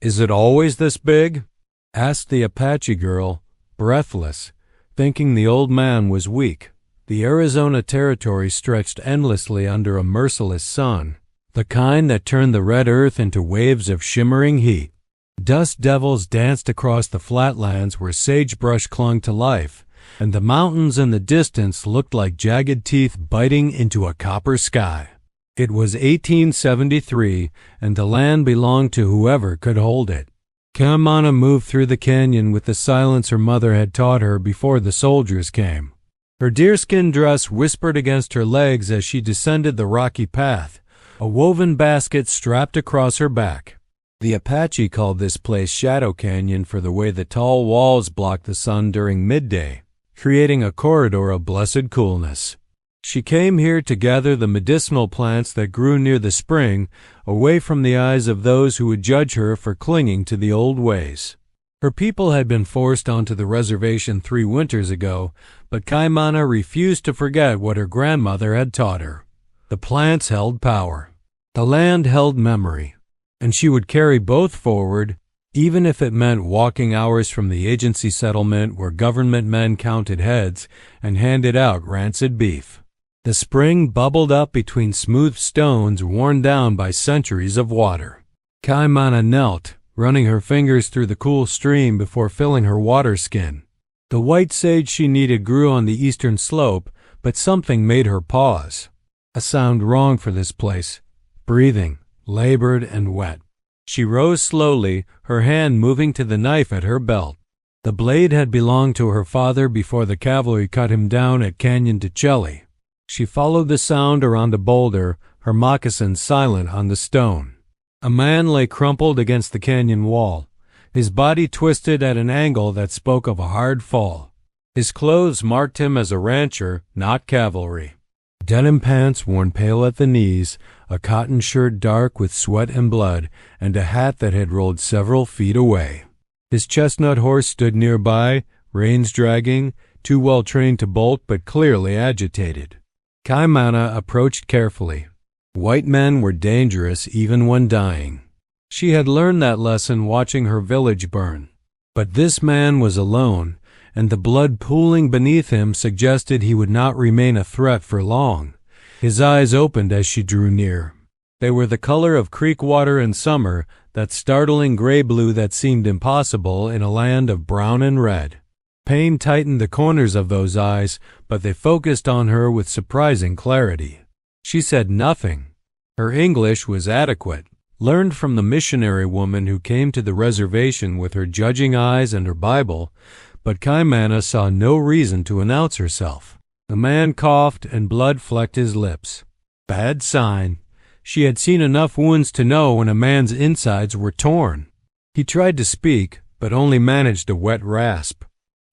"Is it always this big?" asked the Apache girl, breathless, thinking the old man was weak. The Arizona Territory stretched endlessly under a merciless sun, the kind that turned the red earth into waves of shimmering heat. Dust devils danced across the flatlands where sagebrush clung to life, and the mountains in the distance looked like jagged teeth biting into a copper sky. It was 1873, and the land belonged to whoever could hold it. Kaimana moved through the canyon with the silence her mother had taught her before the soldiers came. Her deerskin dress whispered against her legs as she descended the rocky path, a woven basket strapped across her back. The Apache called this place Shadow Canyon for the way the tall walls blocked the sun during midday, creating a corridor of blessed coolness. She came here to gather the medicinal plants that grew near the spring, away from the eyes of those who would judge her for clinging to the old ways. Her people had been forced onto the reservation 3 winters ago, but Kaimana refused to forget what her grandmother had taught her. The plants held power. The land held memory. And she would carry both forward, even if it meant walking hours from the agency settlement where government men counted heads and handed out rancid beef. The spring bubbled up between smooth stones worn down by centuries of water. Kaimana knelt, running her fingers through the cool stream before filling her water skin. The white sage she needed grew on the eastern slope, but something made her pause. A sound wrong for this place, breathing, labored and wet. She rose slowly, her hand moving to the knife at her belt. The blade had belonged to her father before the cavalry cut him down at Canyon de Chelly. She followed the sound around the boulder, her moccasins silent on the stone. A man lay crumpled against the canyon wall, his body twisted at an angle that spoke of a hard fall. His clothes marked him as a rancher, not cavalry. Denim pants worn pale at the knees, a cotton shirt dark with sweat and blood, and a hat that had rolled several feet away. His chestnut horse stood nearby, reins dragging, too well trained to bolt but clearly agitated. Kaimana approached carefully. White men were dangerous even when dying. She had learned that lesson watching her village burn. But this man was alone, and the blood pooling beneath him suggested he would not remain a threat for long. His eyes opened as she drew near. They were the color of creek water in summer, that startling gray blue that seemed impossible in a land of brown and red. Pain tightened the corners of those eyes, but they focused on her with surprising clarity. She said nothing. Her English was adequate, learned from the missionary woman who came to the reservation with her judging eyes and her Bible, but Kaimana saw no reason to announce herself. The man coughed and blood flecked his lips. Bad sign. She had seen enough wounds to know when a man's insides were torn. He tried to speak, but only managed a wet rasp.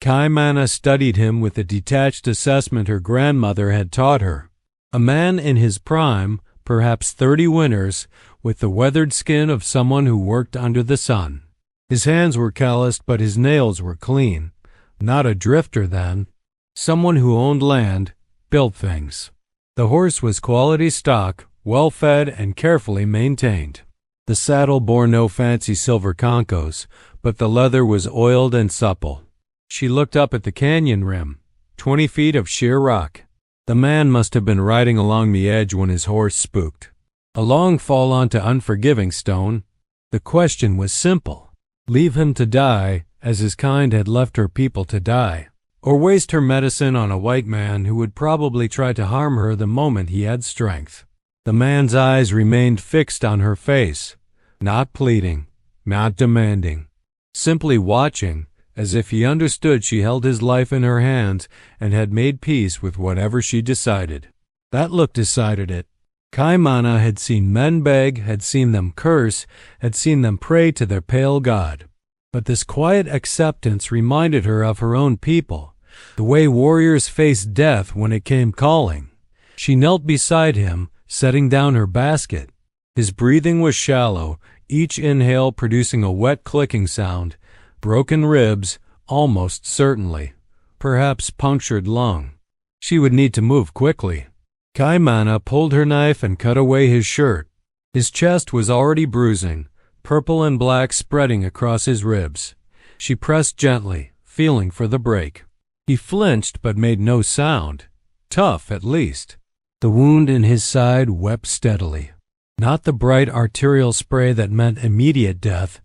Kaimana studied him with the detached assessment her grandmother had taught her. A man in his prime, perhaps 30 winters, with the weathered skin of someone who worked under the sun. His hands were calloused, but his nails were clean. Not a drifter, then. Someone who owned land, built things. The horse was quality stock, well-fed and carefully maintained. The saddle bore no fancy silver concos, but the leather was oiled and supple. She looked up at the canyon rim, 20 feet of sheer rock. The man must have been riding along the edge when his horse spooked. A long fall onto unforgiving stone. The question was simple. Leave him to die, as his kind had left her people to die, or waste her medicine on a white man who would probably try to harm her the moment he had strength. The man's eyes remained fixed on her face, not pleading, not demanding, simply watching, as if he understood she held his life in her hands and had made peace with whatever she decided. That look decided it. Kaimana had seen men beg, had seen them curse, had seen them pray to their pale god. But this quiet acceptance reminded her of her own people, the way warriors faced death when it came calling. She knelt beside him, setting down her basket. His breathing was shallow, each inhale producing a wet clicking sound. Broken ribs, almost certainly. Perhaps punctured lung. She would need to move quickly. Kaimana pulled her knife and cut away his shirt. His chest was already bruising, purple and black spreading across his ribs. She pressed gently, feeling for the break. He flinched but made no sound. Tough, at least. The wound in his side wept steadily. Not the bright arterial spray that meant immediate death,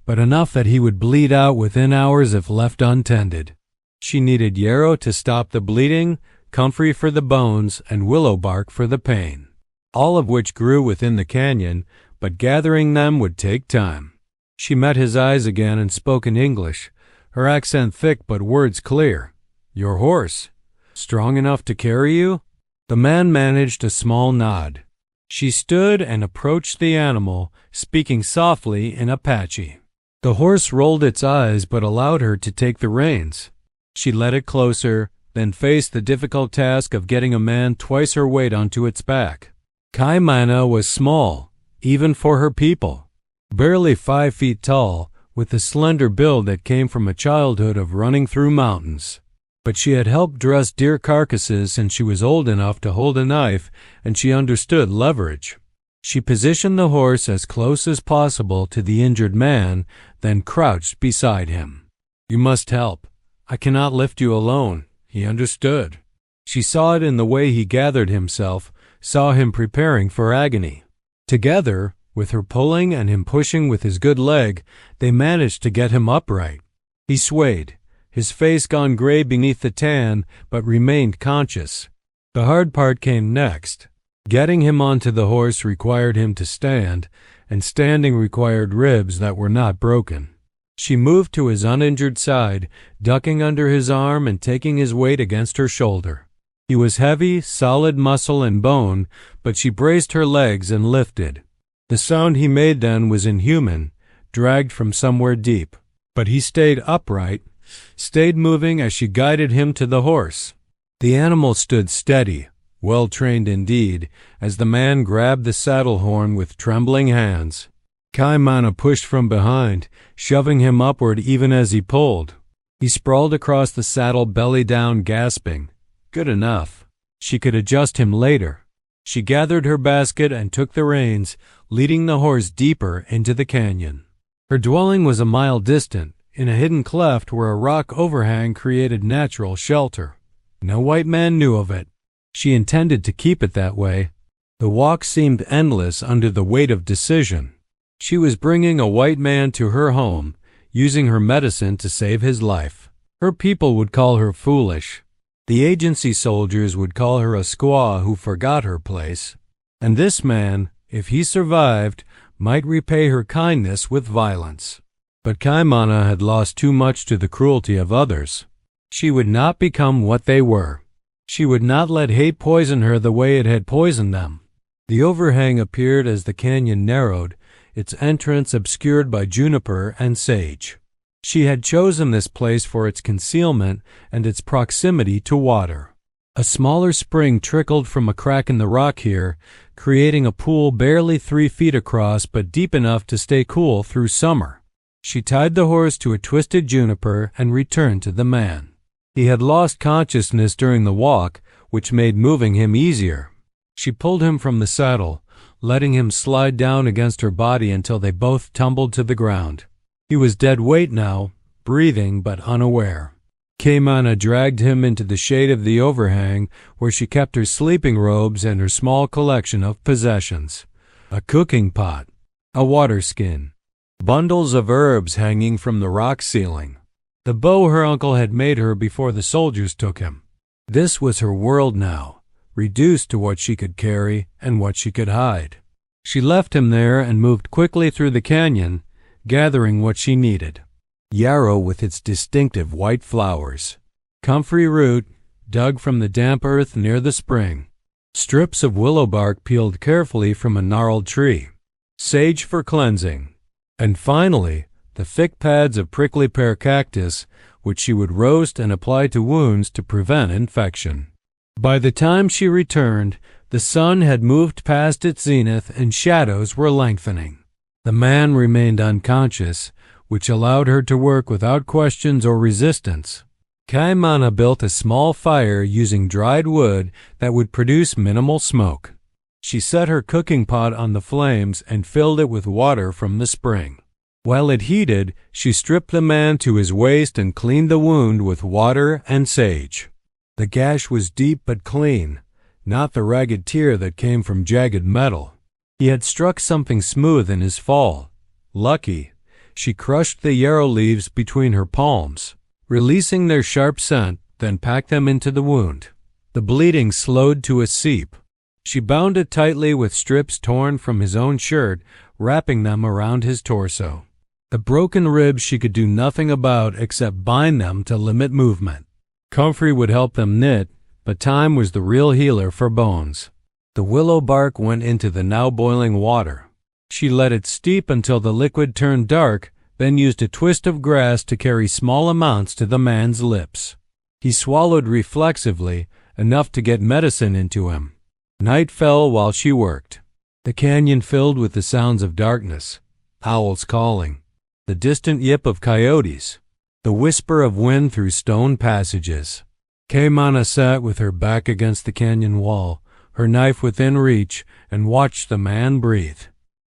but enough that he would bleed out within hours if left untended. She needed yarrow to stop the bleeding, comfrey for the bones, and willow bark for the pain, all of which grew within the canyon, but gathering them would take time. She met his eyes again and spoke in English, her accent thick but words clear. "Your horse? Strong enough to carry you?" The man managed a small nod. She stood and approached the animal, speaking softly in Apache. The horse rolled its eyes but allowed her to take the reins. She led it closer, then faced the difficult task of getting a man twice her weight onto its back. Kaimana was small, even for her people. Barely 5 feet tall, with the slender build that came from a childhood of running through mountains. But she had helped dress deer carcasses since she was old enough to hold a knife, and she understood leverage. She positioned the horse as close as possible to the injured man, then crouched beside him. "You must help. I cannot lift you alone." He understood. She saw it in the way he gathered himself, saw him preparing for agony. Together, with her pulling and him pushing with his good leg, they managed to get him upright. He swayed, his face gone gray beneath the tan, but remained conscious. The hard part came next. Getting him onto the horse required him to stand, and standing required ribs that were not broken. She moved to his uninjured side, ducking under his arm and taking his weight against her shoulder. He was heavy, solid muscle and bone, but she braced her legs and lifted. The sound he made then was inhuman, dragged from somewhere deep. But he stayed upright, stayed moving as she guided him to the horse. The animal stood steady, well trained indeed, as the man grabbed the saddle horn with trembling hands. Kaimana pushed from behind, shoving him upward even as he pulled. He sprawled across the saddle belly down, gasping. Good enough. She could adjust him later. She gathered her basket and took the reins, leading the horse deeper into the canyon. Her dwelling was a mile distant, in a hidden cleft where a rock overhang created natural shelter. No white man knew of it. She intended to keep it that way. The walk seemed endless under the weight of decision. She was bringing a white man to her home, using her medicine to save his life. Her people would call her foolish. The agency soldiers would call her a squaw who forgot her place. And this man, if he survived, might repay her kindness with violence. But Kaimana had lost too much to the cruelty of others. She would not become what they were. She would not let hate poison her the way it had poisoned them. The overhang appeared as the canyon narrowed, its entrance obscured by juniper and sage. She had chosen this place for its concealment and its proximity to water. A smaller spring trickled from a crack in the rock here, creating a pool barely 3 feet across but deep enough to stay cool through summer. She tied the horse to a twisted juniper and returned to the man. He had lost consciousness during the walk, which made moving him easier. She pulled him from the saddle, letting him slide down against her body until they both tumbled to the ground. He was dead weight now, breathing but unaware. Kaimana dragged him into the shade of the overhang, where she kept her sleeping robes and her small collection of possessions. A cooking pot, a water skin, bundles of herbs hanging from the rock ceiling. The bow her uncle had made her before the soldiers took him. This was her world now, reduced to what she could carry and what she could hide. She left him there and moved quickly through the canyon, gathering what she needed. Yarrow with its distinctive white flowers. Comfrey root, dug from the damp earth near the spring. Strips of willow bark peeled carefully from a gnarled tree. Sage for cleansing. And finally, the thick pads of prickly pear cactus, which she would roast and apply to wounds to prevent infection. By the time she returned, the sun had moved past its zenith and shadows were lengthening. The man remained unconscious, which allowed her to work without questions or resistance. Kaimana built a small fire using dried wood that would produce minimal smoke. She set her cooking pot on the flames and filled it with water from the spring. While it heated, she stripped the man to his waist and cleaned the wound with water and sage. The gash was deep but clean, not the ragged tear that came from jagged metal. He had struck something smooth in his fall. Lucky. She crushed the yarrow leaves between her palms, releasing their sharp scent, then packed them into the wound. The bleeding slowed to a seep. She bound it tightly with strips torn from his own shirt, wrapping them around his torso. The broken ribs she could do nothing about except bind them to limit movement. Comfrey would help them knit, but time was the real healer for bones. The willow bark went into the now boiling water. She let it steep until the liquid turned dark, then used a twist of grass to carry small amounts to the man's lips. He swallowed reflexively, enough to get medicine into him. Night fell while she worked. The canyon filled with the sounds of darkness, owls calling, the distant yip of coyotes, the whisper of wind through stone passages. Kaimana sat with her back against the canyon wall, her knife within reach, and watched the man breathe.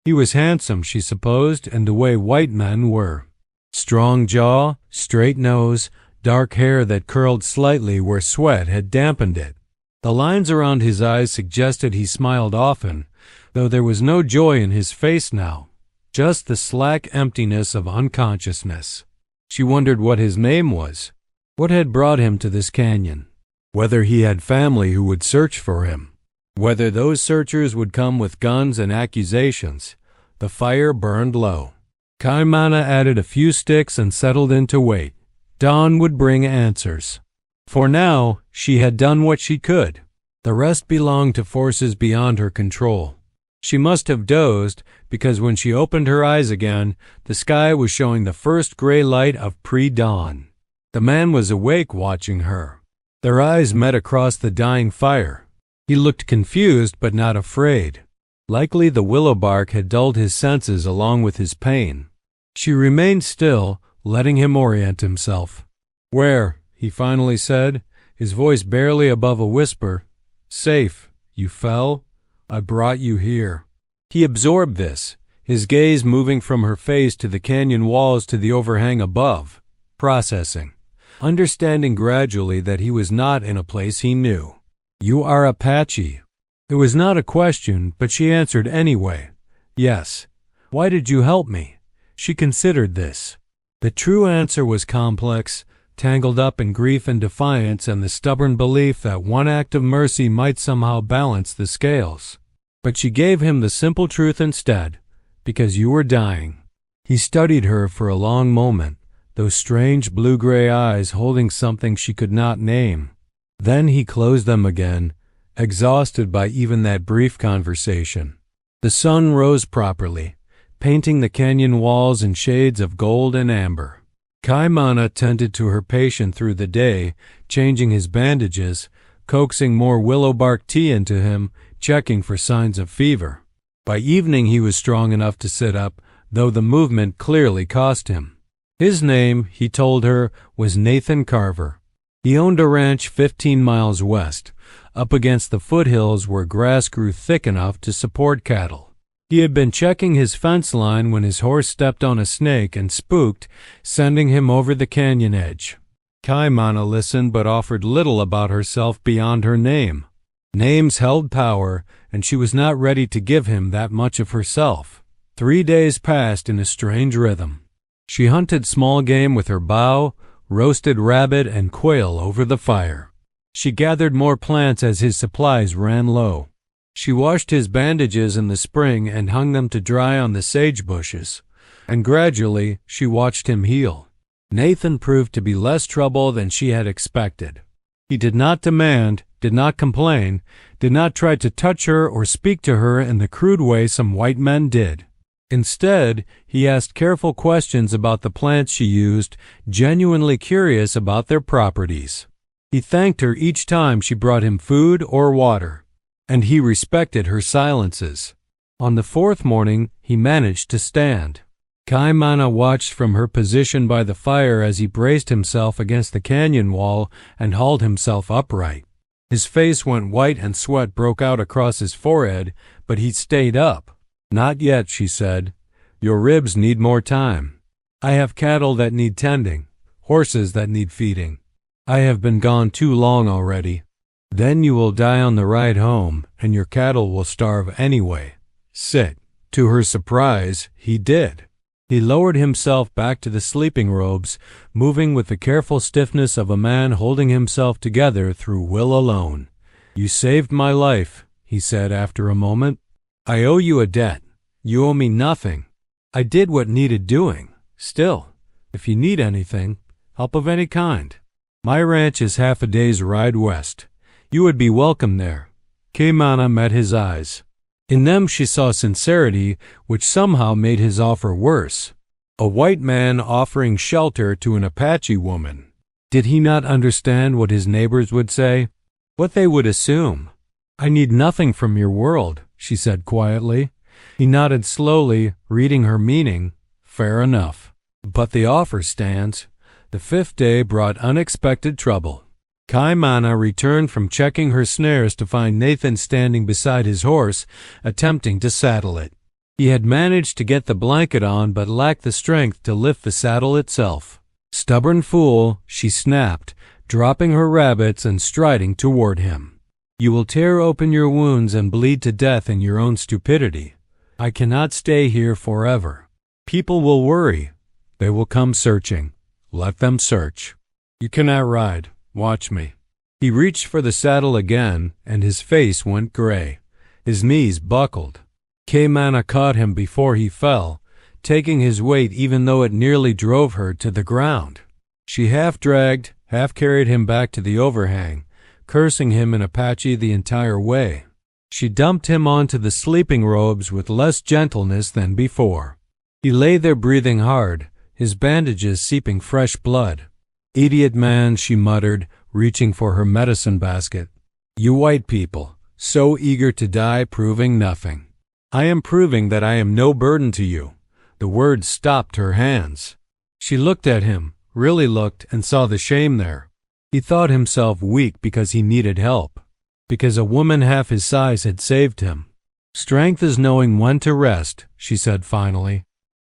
He was handsome, she supposed, in the way white men were. Strong jaw, straight nose, dark hair that curled slightly where sweat had dampened it. The lines around his eyes suggested he smiled often, though there was no joy in his face now, just the slack emptiness of unconsciousness. She wondered what his name was, what had brought him to this canyon, whether he had family who would search for him, whether those searchers would come with guns and accusations. The fire burned low. Kaimana added a few sticks and settled in to wait. Dawn would bring answers. For now, she had done what she could. The rest belonged to forces beyond her control. She must have dozed, because when she opened her eyes again, the sky was showing the first gray light of pre-dawn. The man was awake, watching her. Their eyes met across the dying fire. He looked confused but not afraid. Likely the willow bark had dulled his senses along with his pain. She remained still, letting him orient himself. "Where?" he finally said, his voice barely above a whisper. "Safe. You fell? I brought you here." He absorbed this, his gaze moving from her face to the canyon walls to the overhang above, processing, understanding gradually that he was not in a place he knew. "You are Apache." It was not a question, but she answered anyway. "Yes." "Why did you help me?" She considered this. The true answer was complex, tangled up in grief and defiance and the stubborn belief that one act of mercy might somehow balance the scales. But she gave him the simple truth instead, because you were dying. He studied her for a long moment, those strange blue-gray eyes holding something she could not name. Then he closed them again, exhausted by even that brief conversation. The sun rose properly, painting the canyon walls in shades of gold and amber. Kaimana tended to her patient through the day, changing his bandages, coaxing more willow bark tea into him, checking for signs of fever. By evening he was strong enough to sit up, though the movement clearly cost him. His name, he told her, was Nathan Carver. He owned a ranch 15 miles west, up against the foothills where grass grew thick enough to support cattle. He had been checking his fence line when his horse stepped on a snake and spooked, sending him over the canyon edge. Kaimana listened but offered little about herself beyond her name. Names held power, and she was not ready to give him that much of herself. 3 days passed in a strange rhythm. She hunted small game with her bow, roasted rabbit and quail over the fire. She gathered more plants as his supplies ran low. She washed his bandages in the spring and hung them to dry on the sage bushes, and gradually she watched him heal. Nathan proved to be less trouble than she had expected. He did not demand, did not complain, did not try to touch her or speak to her in the crude way some white men did. Instead, he asked careful questions about the plants she used, genuinely curious about their properties. He thanked her each time she brought him food or water, and he respected her silences. On the 4th morning, he managed to stand. Kaimana watched from her position by the fire as he braced himself against the canyon wall and hauled himself upright. His face went white and sweat broke out across his forehead, but he stayed up. "Not yet," she said. "Your ribs need more time. I have cattle that need tending, horses that need feeding. I have been gone too long already. Then you will die on the ride home, and your cattle will starve anyway. Sit." To her surprise, he did. He lowered himself back to the sleeping robes, moving with the careful stiffness of a man holding himself together through will alone. "You saved my life," he said after a moment. "I owe you a debt. You owe me nothing. I did what needed doing. Still, if you need anything, help of any kind, my ranch is half a day's ride west. You would be welcome there." Kaimana met his eyes. In them she saw sincerity, which somehow made his offer worse. A white man offering shelter to an Apache woman. Did he not understand what his neighbors would say? What they would assume? "I need nothing from your world," she said quietly. He nodded slowly, reading her meaning. "Fair enough. But the offer stands." The fifth day brought unexpected trouble. Kaimana returned from checking her snares to find Nathan standing beside his horse, attempting to saddle it. He had managed to get the blanket on but lacked the strength to lift the saddle itself. "Stubborn fool," she snapped, dropping her rabbits and striding toward him. "You will tear open your wounds and bleed to death in your own stupidity. I cannot stay here forever. People will worry. They will come searching. Let them search. You cannot ride. Watch me." He reached for the saddle again, and his face went gray. His knees buckled. Kaimana caught him before he fell, taking his weight even though it nearly drove her to the ground. She half dragged, half carried him back to the overhang, cursing him in Apache the entire way. She dumped him onto the sleeping robes with less gentleness than before. He lay there breathing hard, his bandages seeping fresh blood. "Idiot man," she muttered, reaching for her medicine basket. "You white people, so eager to die, proving nothing. I am proving that I am no burden to you." The words stopped her hands. She looked at him, really looked, and saw the shame there. He thought himself weak because he needed help, because a woman half his size had saved him. "Strength is knowing when to rest," she said finally.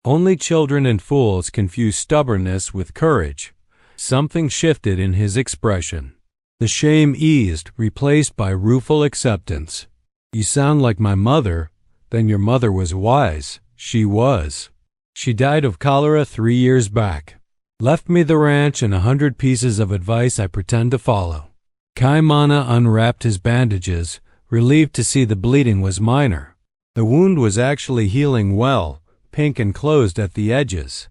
"Only children and fools confuse stubbornness with courage." Something shifted in his expression. The shame eased, replaced by rueful acceptance. "You sound like my mother." "Then your mother was wise." "She was. She died of cholera 3 years back. Left me the ranch and 100 pieces of advice I pretend to follow." Kaimana unwrapped his bandages, relieved to see the bleeding was minor. The wound was actually healing well, pink and closed at the edges.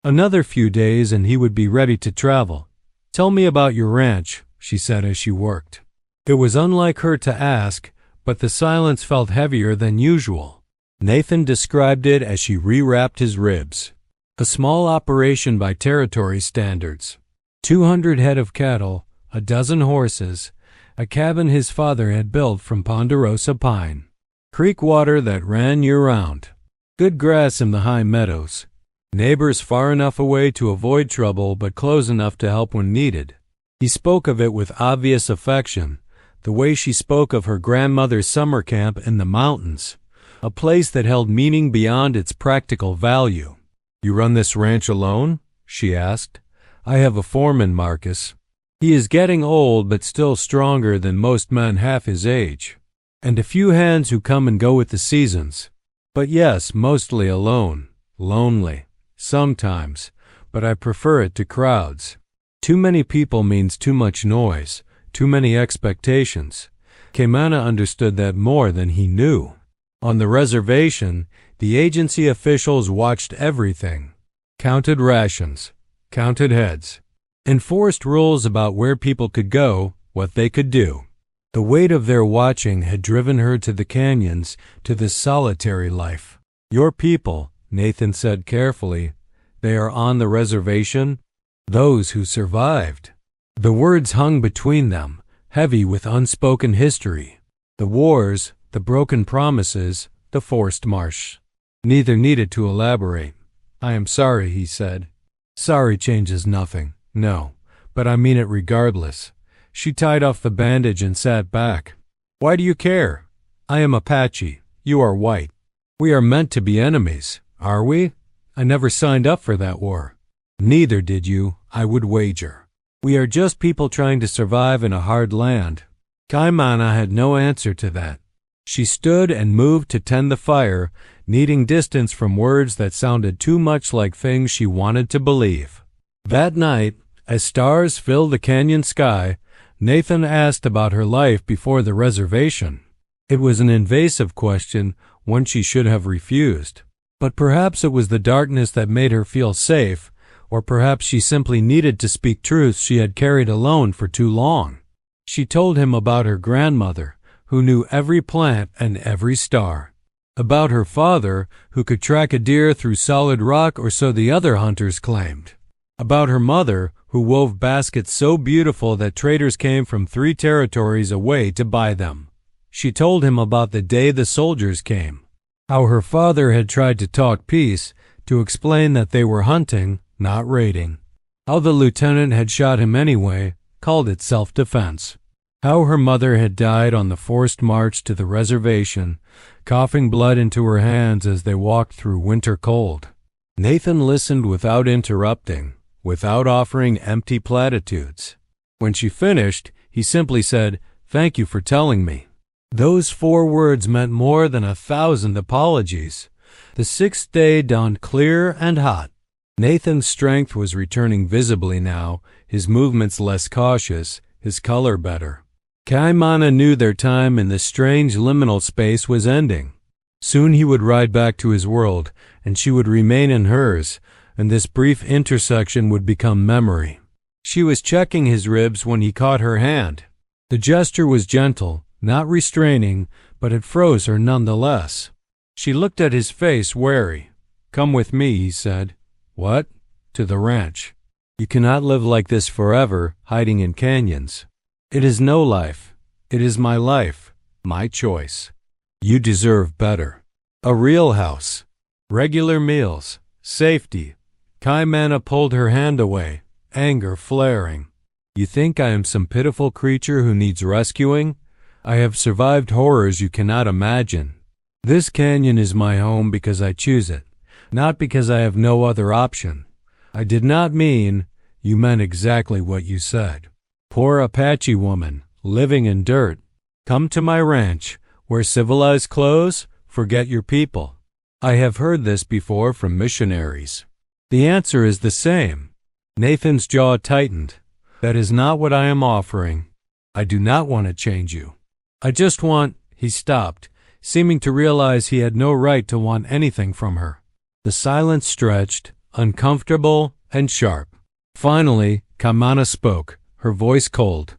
Another few days and he would be ready to travel. "Tell me about your ranch," she said as she worked. It was unlike her to ask, but the silence felt heavier than usual. Nathan described it as she rewrapped his ribs. A small operation by territory standards. 200 head of cattle, a dozen horses, a cabin his father had built from ponderosa pine. Creek water that ran year-round. Good grass in the high meadows. Neighbors far enough away to avoid trouble but close enough to help when needed. He spoke of it with obvious affection, the way she spoke of her grandmother's summer camp in the mountains, a place that held meaning beyond its practical value. "You run this ranch alone?" she asked. "I have a foreman, Marcus. He is getting old but still stronger than most men half his age. And a few hands who come and go with the seasons. But yes, mostly alone. Lonely. Sometimes, but I prefer it to crowds. Too many people means too much noise, too many expectations." Kaimana understood that more than he knew. On the reservation, the agency officials watched everything. Counted rations, counted heads, enforced rules about where people could go, what they could do. The weight of their watching had driven her to the canyons, to this solitary life. "Your people," Nathan said carefully, "they are on the reservation?" "Those who survived." The words hung between them, heavy with unspoken history. The wars, the broken promises, the forced march. Neither needed to elaborate. "I am sorry," he said. "Sorry changes nothing. No, but I mean it regardless." She tied off the bandage and sat back. Why do you care? I am Apache. You are white. We are meant to be enemies, are we? I never signed up for that war. Neither did you, I would wager. We are just people trying to survive in a hard land. Kaimana had no answer to that. She stood and moved to tend the fire, needing distance from words that sounded too much like things she wanted to believe. That night, as stars filled the canyon sky, Nathan asked about her life before the reservation. It was an invasive question, one she should have refused. But perhaps it was the darkness that made her feel safe, or perhaps she simply needed to speak truths she had carried alone for too long. She told him about her grandmother, who knew every plant and every star. About her father, who could track a deer through solid rock, or so the other hunters claimed. About her mother, who wove baskets so beautiful that traders came from 3 territories away to buy them. She told him about the day the soldiers came, how her father had tried to talk peace, to explain that they were hunting, not raiding, how the lieutenant had shot him anyway, called it self-defense, how her mother had died on the forced march to the reservation, coughing blood into her hands as they walked through winter cold. Nathan listened without interrupting, without offering empty platitudes. When she finished, he simply said, "Thank you for telling me." Those 4 words meant more than 1,000 apologies. The 6th day dawned clear and hot. Nathan's strength was returning visibly now, his movements less cautious, his color better. Kaimana knew their time in this strange liminal space was ending. Soon he would ride back to his world, and she would remain in hers, and this brief intersection would become memory. She was checking his ribs when he caught her hand. The gesture was gentle, not restraining, but it froze her nonetheless. She looked at his face, wary. "Come with me," he said. "What?" "To the ranch. You cannot live like this forever, hiding in canyons. It is no life. It is my life, my choice. You deserve better. A real house. Regular meals. Safety." Kaimana pulled her hand away, anger flaring. "You think I am some pitiful creature who needs rescuing? I have survived horrors you cannot imagine. This canyon is my home because I choose it, not because I have no other option. I did not mean, you meant exactly what you said. Poor Apache woman, living in dirt. Come to my ranch, wear civilized clothes, forget your people." I have heard this before from missionaries. The answer is the same. Nathan's jaw tightened. That is not what I am offering. I do not want to change you. I just want, he stopped, seeming to realize he had no right to want anything from her. The silence stretched, uncomfortable and sharp. Finally, Kaimana spoke, her voice cold.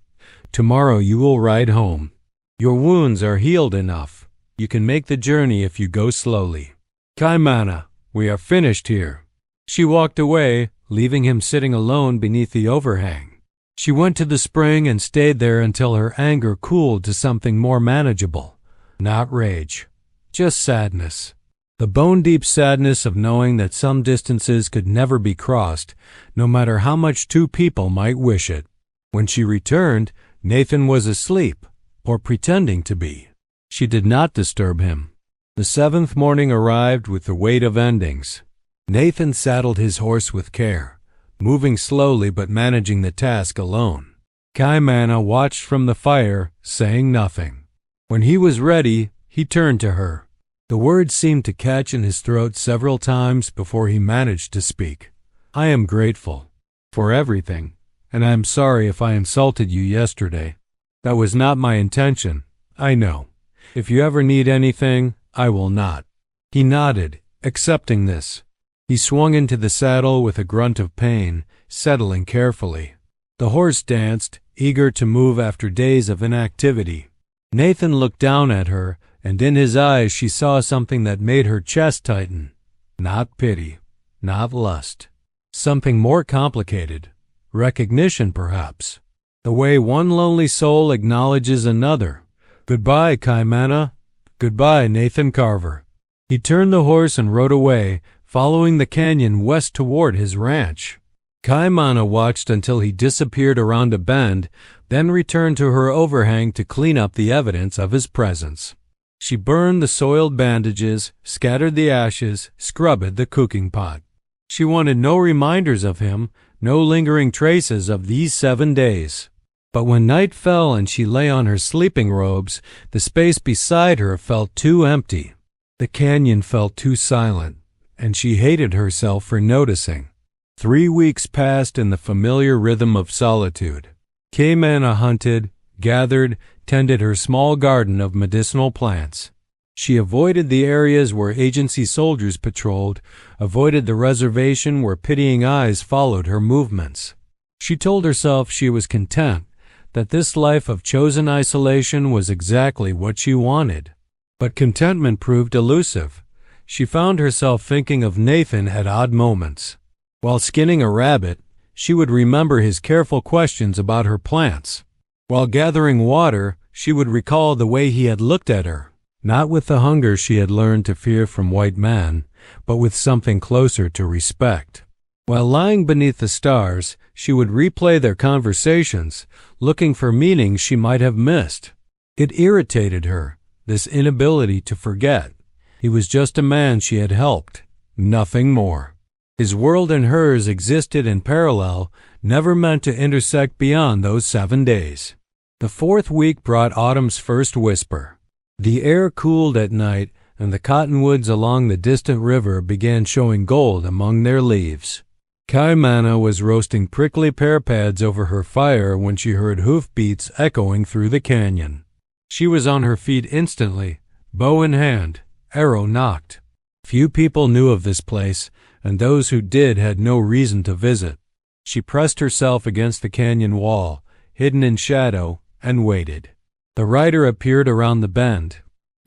"Tomorrow you will ride home. Your wounds are healed enough. You can make the journey if you go slowly." "Kaimana, we are finished here." She walked away, leaving him sitting alone beneath the overhang. She went to the spring and stayed there until her anger cooled to something more manageable. Not rage, just sadness. The bone-deep sadness of knowing that some distances could never be crossed, no matter how much 2 people might wish it. When she returned, Nathan was asleep, or pretending to be. She did not disturb him. The 7th morning arrived with the weight of endings. Nathan saddled his horse with care, moving slowly but managing the task alone. Kaimana watched from the fire, saying nothing. When he was ready, he turned to her. The words seemed to catch in his throat several times before he managed to speak. "I am grateful for everything, and I am sorry if I insulted you yesterday. That was not my intention, I know. If you ever need anything, I will not." He nodded, accepting this. He swung into the saddle with a grunt of pain, settling carefully. The horse danced, eager to move after days of inactivity. Nathan looked down at her, and in his eyes she saw something that made her chest tighten. Not pity, not lust. Something more complicated. Recognition, perhaps. The way one lonely soul acknowledges another. "Goodbye, Kaimana. Goodbye, Nathan Carver." He turned the horse and rode away, following the canyon west toward his ranch. Kaimana watched until he disappeared around a bend, then returned to her overhang to clean up the evidence of his presence. She burned the soiled bandages, scattered the ashes, scrubbed the cooking pot. She wanted no reminders of him, no lingering traces of these 7 days. But when night fell and she lay on her sleeping robes, the space beside her felt too empty. The canyon felt too silent, and she hated herself for noticing. 3 weeks passed in the familiar rhythm of solitude. Kaimana hunted, gathered, tended her small garden of medicinal plants. She avoided the areas where agency soldiers patrolled, avoided the reservation where pitying eyes followed her movements. She told herself she was content, that this life of chosen isolation was exactly what she wanted. But contentment proved elusive. She found herself thinking of Nathan at odd moments. While skinning a rabbit, she would remember his careful questions about her plants. While gathering water, she would recall the way he had looked at her, not with the hunger she had learned to fear from white men, but with something closer to respect. While lying beneath the stars, she would replay their conversations, looking for meanings she might have missed. It irritated her, this inability to forget. He was just a man she had helped, nothing more. His world and hers existed in parallel, never meant to intersect beyond those 7 days. The 4th week brought autumn's first whisper. The air cooled at night, and the cottonwoods along the distant river began showing gold among their leaves. Kaimana was roasting prickly pear pads over her fire when she heard hoofbeats echoing through the canyon. She was on her feet instantly, bow in hand, arrow nocked. Few people knew of this place, and those who did had no reason to visit. She pressed herself against the canyon wall, hidden in shadow, and waited. The rider appeared around the bend.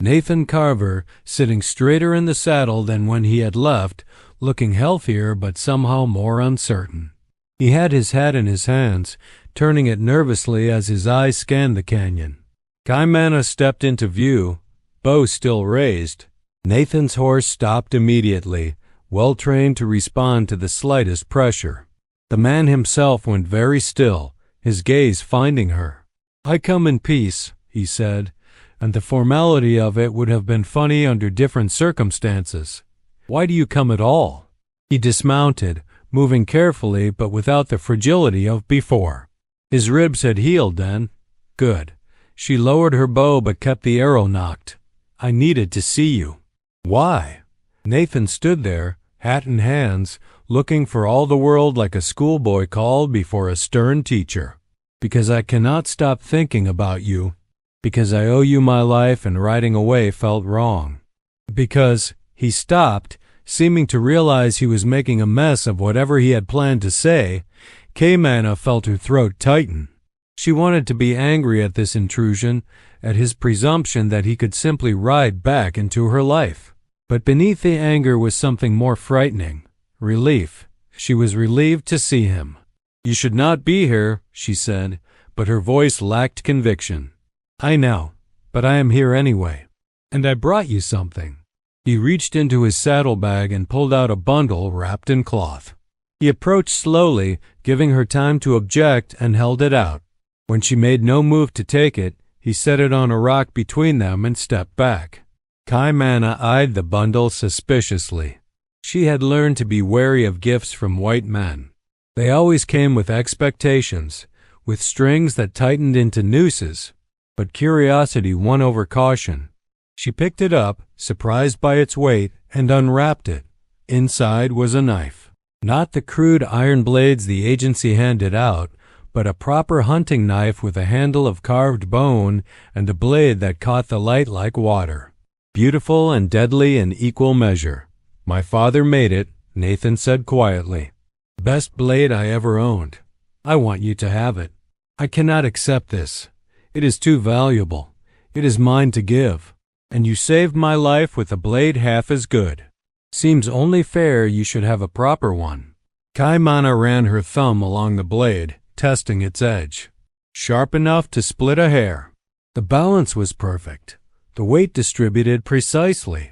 Nathan Carver, sitting straighter in the saddle than when he had left, looking healthier but somehow more uncertain. He had his hat in his hands, turning it nervously as his eyes scanned the canyon. Kaimana stepped into view, bow still raised. Nathan's horse stopped immediately, well trained to respond to the slightest pressure. The man himself went very still, his gaze finding her. "I come in peace," he said, and the formality of it would have been funny under different circumstances. "Why do you come at all?" He dismounted, moving carefully but without the fragility of before. His ribs had healed then. Good. She lowered her bow but kept the arrow nocked. "I needed to see you." "Why?" Nathan stood there, hat in hands, looking for all the world like a schoolboy called before a stern teacher. "Because I cannot stop thinking about you. Because I owe you my life and riding away felt wrong. Because—" He stopped, seeming to realize he was making a mess of whatever he had planned to say. Kaimana felt her throat tighten. She wanted to be angry at this intrusion, at his presumption that he could simply ride back into her life. But beneath the anger was something more frightening. Relief. She was relieved to see him. "You should not be here," she said, but her voice lacked conviction. "I know, but I am here anyway. And I brought you something." He reached into his saddlebag and pulled out a bundle wrapped in cloth. He approached slowly, giving her time to object, and held it out. When she made no move to take it, he set it on a rock between them and stepped back. Kaimana eyed the bundle suspiciously. She had learned to be wary of gifts from white men. They always came with expectations, with strings that tightened into nooses, but curiosity won over caution. She picked it up, surprised by its weight, and unwrapped it. Inside was a knife. Not the crude iron blades the agency handed out, but a proper hunting knife with a handle of carved bone and a blade that caught the light like water. Beautiful and deadly in equal measure. "My father made it," Nathan said quietly. "Best blade I ever owned. I want you to have it. I cannot accept this. It is too valuable. It is mine to give. And you saved my life with a blade half as good. Seems only fair you should have a proper one." Kaimana ran her thumb along the blade, testing its edge. Sharp enough to split a hair. The balance was perfect. The weight distributed precisely.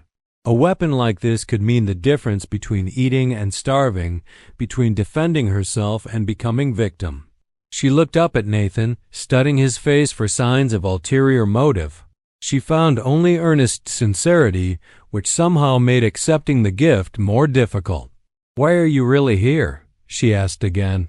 A weapon like this could mean the difference between eating and starving, between defending herself and becoming victim. She looked up at Nathan, studying his face for signs of ulterior motive. She found only earnest sincerity, which somehow made accepting the gift more difficult. "Why are you really here?" she asked again.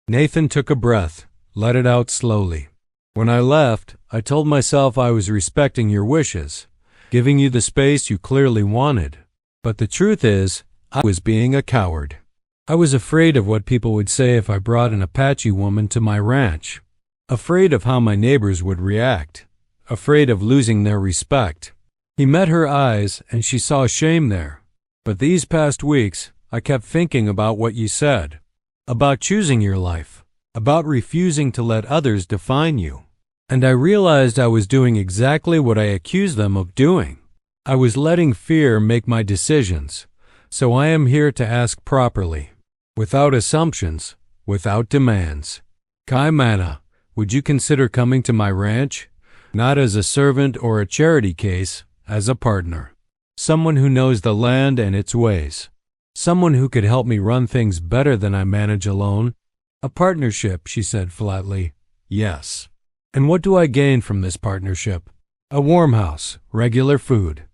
Nathan took a breath, let it out slowly. "When I left, I told myself I was respecting your wishes, giving you the space you clearly wanted. But the truth is, I was being a coward. I was afraid of what people would say if I brought an Apache woman to my ranch, afraid of how my neighbors would react, afraid of losing their respect." He met her eyes, and she saw shame there. "But these past weeks, I kept thinking about what you said, about choosing your life, about refusing to let others define you. And I realized I was doing exactly what I accused them of doing. I was letting fear make my decisions. So I am here to ask properly, without assumptions, without demands. Kaimana, would you consider coming to my ranch? Not as a servant or a charity case, as a partner. Someone who knows the land and its ways. Someone who could help me run things better than I manage alone. A partnership," she said flatly. "Yes. And what do I gain from this partnership? A warm house, regular food,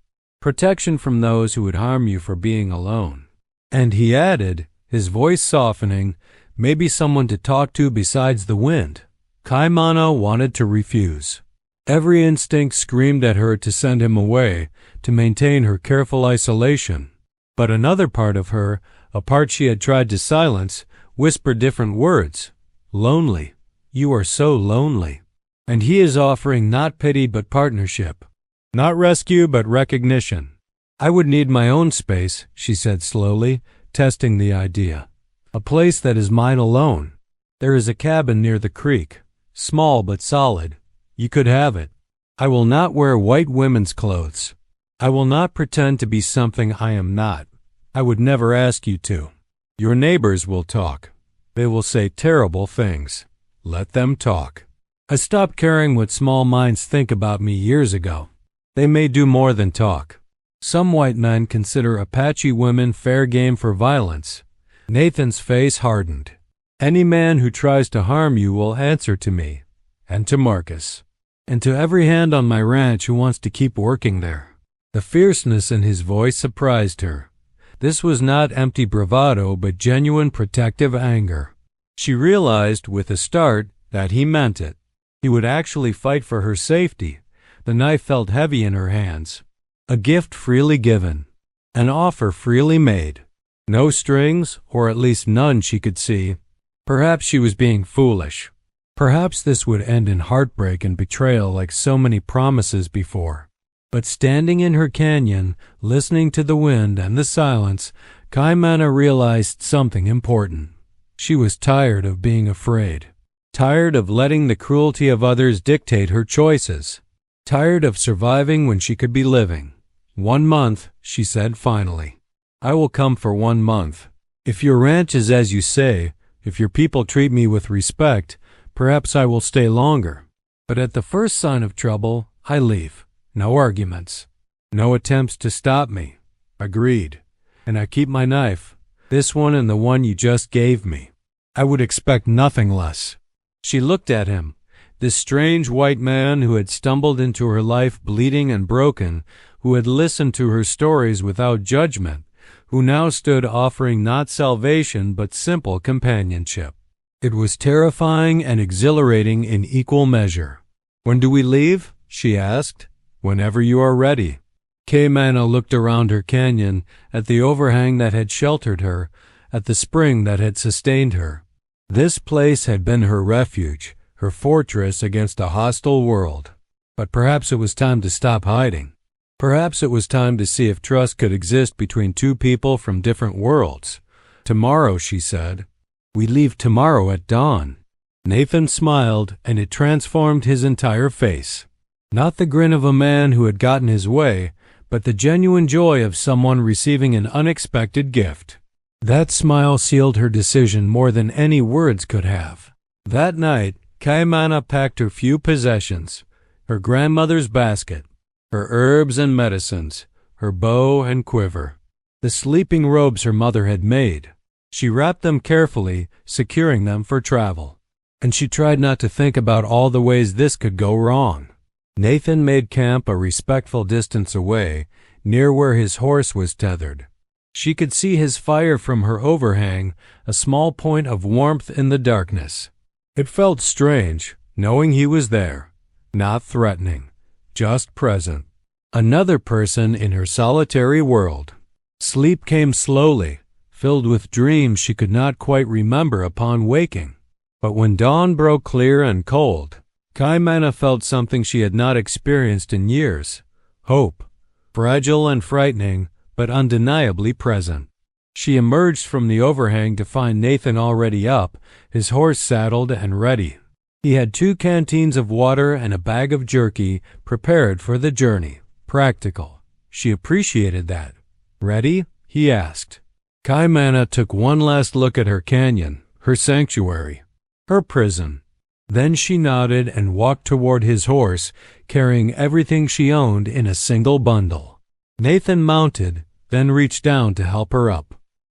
protection from those who would harm you for being alone." And he added, his voice softening, "Maybe someone to talk to besides the wind." Kaimana wanted to refuse. Every instinct screamed at her to send him away, to maintain her careful isolation. But another part of her, a part she had tried to silence, whispered different words. "Lonely. You are so lonely." And he is offering not pity but partnership, not rescue but recognition. "I would need my own space," she said slowly, testing the idea. "A place that is mine alone. There is a cabin near the creek, small but solid. You could have it. I will not wear white women's clothes. I will not pretend to be something I am not. I would never ask you to. Your neighbors will talk. They will say terrible things. Let them talk. I stopped caring what small minds think about me years ago. They may do more than talk. Some white men consider Apache women fair game for violence." Nathan's face hardened. "Any man who tries to harm you will answer to me, and to Marcus, and to every hand on my ranch who wants to keep working there." The fierceness in his voice surprised her. This was not empty bravado but genuine protective anger. She realized, with a start, that he meant it. He would actually fight for her safety. The knife felt heavy in her hands. A gift freely given. An offer freely made. No strings, or at least none she could see. Perhaps she was being foolish. Perhaps this would end in heartbreak and betrayal like so many promises before. But standing in her canyon, listening to the wind and the silence, Kaimana realized something important. She was tired of being afraid. Tired of letting the cruelty of others dictate her choices. Tired of surviving when she could be living. 1 month, she said finally. "I will come for 1 month. If your ranch is as you say, if your people treat me with respect, perhaps I will stay longer. But at the first sign of trouble, I leave. No arguments. No attempts to stop me. Agreed. And I keep my knife, this one and the one you just gave me. I would expect nothing less." She looked at him, this strange white man who had stumbled into her life bleeding and broken, who had listened to her stories without judgment, who now stood offering not salvation but simple companionship. It was terrifying and exhilarating in equal measure. "When do we leave?" she asked. "Whenever you are ready." Kaimana looked around her canyon, at the overhang that had sheltered her, at the spring that had sustained her. This place had been her refuge, her fortress against a hostile world. But perhaps it was time to stop hiding. Perhaps it was time to see if trust could exist between two people from different worlds. "Tomorrow," she said. "We leave tomorrow at dawn." Nathan smiled, and it transformed his entire face. Not the grin of a man who had gotten his way, but the genuine joy of someone receiving an unexpected gift. That smile sealed her decision more than any words could have. That night, Kaimana packed her few possessions, her grandmother's basket, her herbs and medicines, her bow and quiver, the sleeping robes her mother had made. She wrapped them carefully, securing them for travel. And she tried not to think about all the ways this could go wrong. Nathan made camp a respectful distance away, near where his horse was tethered. She could see his fire from her overhang, a small point of warmth in the darkness. It felt strange, knowing he was there, not threatening, just present. Another person in her solitary world. Sleep came slowly, filled with dreams she could not quite remember upon waking. But when dawn broke clear and cold, Kaimana felt something she had not experienced in years: hope, fragile and frightening, but undeniably present. She emerged from the overhang to find Nathan already up, his horse saddled and ready. He had 2 canteens of water and a bag of jerky, prepared for the journey. Practical. She appreciated that. Ready? He asked. Kaimana took one last look at her canyon, her sanctuary, her prison. Then she nodded and walked toward his horse, carrying everything she owned in a single bundle. Nathan mounted, then reached down to help her up.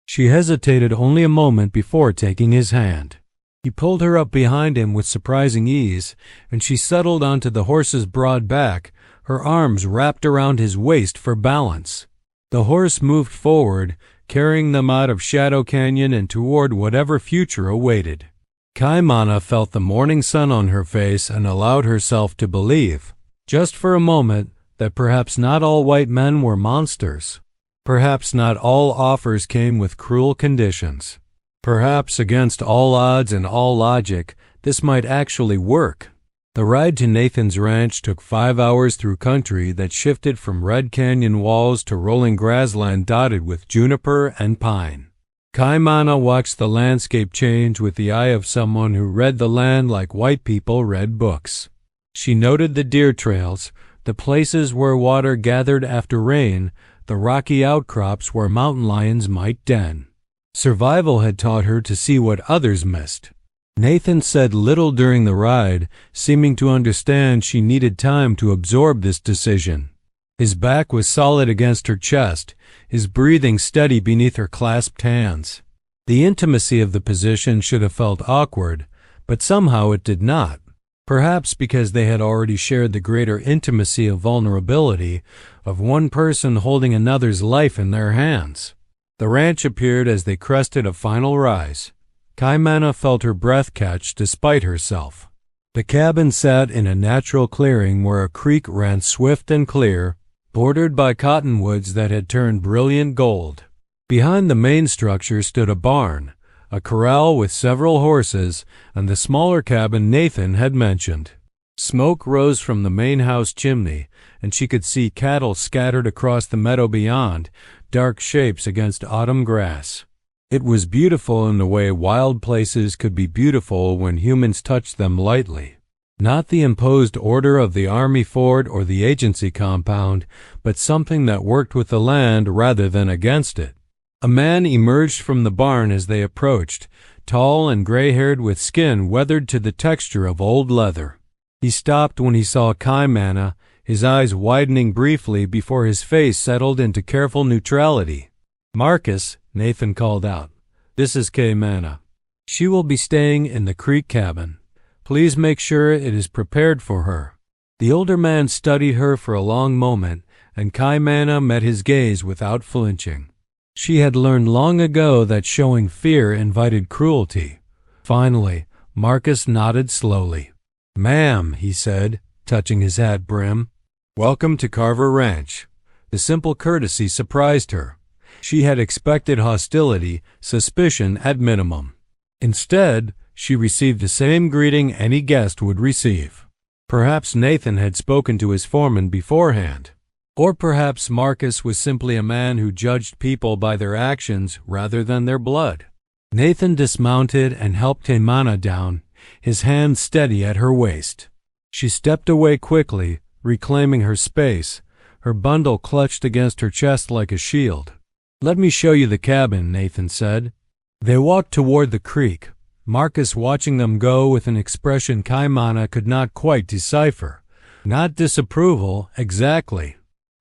She hesitated only a moment before taking his hand. He pulled her up behind him with surprising ease, and she settled onto the horse's broad back, her arms wrapped around his waist for balance. The horse moved forward, carrying them out of Shadow Canyon and toward whatever future awaited. Kaimana felt the morning sun on her face and allowed herself to believe, just for a moment, that perhaps not all white men were monsters. Perhaps not all offers came with cruel conditions. Perhaps against all odds and all logic, this might actually work. The ride to Nathan's ranch took 5 hours through country that shifted from red canyon walls to rolling grassland dotted with juniper and pine. Kaimana watched the landscape change with the eye of someone who read the land like white people read books. She noted the deer trails, the places where water gathered after rain, the rocky outcrops where mountain lions might den. Survival had taught her to see what others missed. Nathan said little during the ride, seeming to understand she needed time to absorb this decision. His back was solid against her chest, his breathing steady beneath her clasped hands. The intimacy of the position should have felt awkward, but somehow it did not. Perhaps because they had already shared the greater intimacy of vulnerability, of one person holding another's life in their hands. The ranch appeared as they crested a final rise. Kaimana felt her breath catch despite herself. The cabin sat in a natural clearing where a creek ran swift and clear, bordered by cottonwoods that had turned brilliant gold. Behind the main structure stood a barn, a corral with several horses, and the smaller cabin Nathan had mentioned. Smoke rose from the main house chimney, and she could see cattle scattered across the meadow beyond, dark shapes against autumn grass. It was beautiful in the way wild places could be beautiful when humans touched them lightly. Not the imposed order of the army fort or the agency compound, but something that worked with the land rather than against it. A man emerged from the barn as they approached, tall and gray-haired with skin weathered to the texture of old leather. He stopped when he saw Kaimana, his eyes widening briefly before his face settled into careful neutrality. "Marcus," Nathan called out, "this is Kaimana. She will be staying in the creek cabin. Please make sure it is prepared for her." The older man studied her for a long moment, and Kaimana met his gaze without flinching. She had learned long ago that showing fear invited cruelty. Finally, Marcus nodded slowly. "Ma'am," he said, touching his hat brim. "Welcome to Carver Ranch." The simple courtesy surprised her. She had expected hostility, suspicion at minimum. Instead, she received the same greeting any guest would receive. Perhaps Nathan had spoken to his foreman beforehand. Or perhaps Marcus was simply a man who judged people by their actions rather than their blood. Nathan dismounted and helped Kaimana down, his hand steady at her waist. She stepped away quickly, reclaiming her space, her bundle clutched against her chest like a shield. "Let me show you the cabin," Nathan said. They walked toward the creek, Marcus watching them go with an expression Kaimana could not quite decipher. Not disapproval, exactly.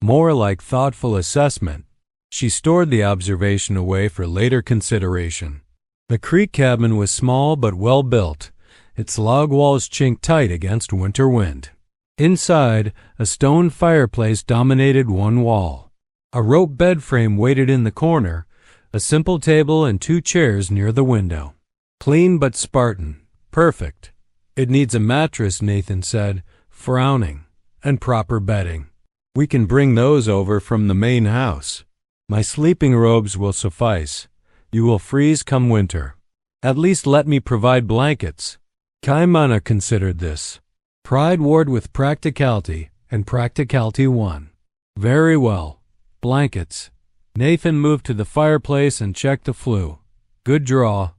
more like thoughtful assessment. She stored the observation away for later consideration. The creek cabin was small but well built, its log walls chinked tight against winter wind. Inside, a stone fireplace dominated one wall. A rope bed frame waited in the corner, a simple table and 2 chairs near the window. Clean but Spartan. Perfect. It needs a mattress, Nathan said, frowning, and proper bedding. We can bring those over from the main house. My sleeping robes will suffice. You will freeze come winter. At least let me provide blankets. Kaimana considered this. Pride warred with practicality, and practicality won. Very well. Blankets. Nathan moved to the fireplace and checked the flue. Good draw.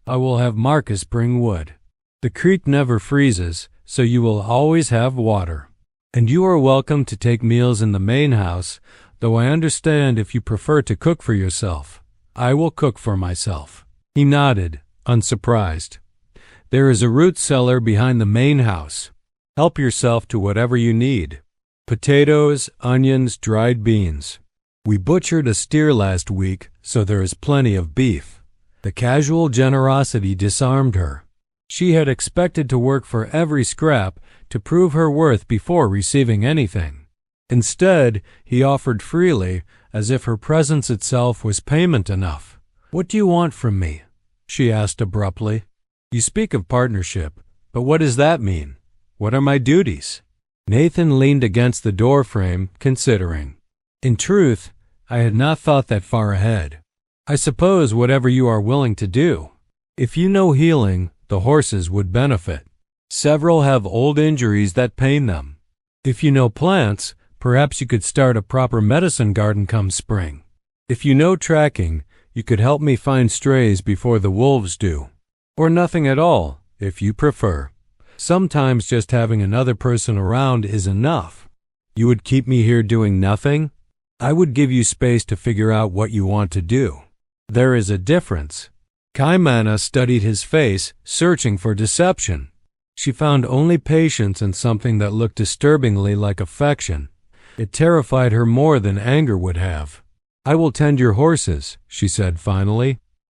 I will have Marcus bring wood. The creek never freezes, so you will always have water. And you are welcome to take meals in the main house, though I understand if you prefer to cook for yourself. I will cook for myself. He nodded, unsurprised. There is a root cellar behind the main house. Help yourself to whatever you need. Potatoes, onions, dried beans. We butchered a steer last week, so there is plenty of beef. The casual generosity disarmed her. She had expected to work for every scrap to prove her worth before receiving anything. Instead, he offered freely, as if her presence itself was payment enough. What do you want from me? She asked abruptly. You speak of partnership, but what does that mean? What are my duties? Nathan leaned against the doorframe, considering. In truth, I had not thought that far ahead. I suppose whatever you are willing to do. If you know healing, the horses would benefit. Several have old injuries that pain them. If you know plants, perhaps you could start a proper medicine garden come spring. If you know tracking, you could help me find strays before the wolves do. Or nothing at all, if you prefer. Sometimes just having another person around is enough. You would keep me here doing nothing? I would give you space to figure out what you want to do. There is a difference. Kaimana studied his face, searching for deception. She found only patience in something that looked disturbingly like affection. It terrified her more than anger would have. I will tend your horses, she said finally,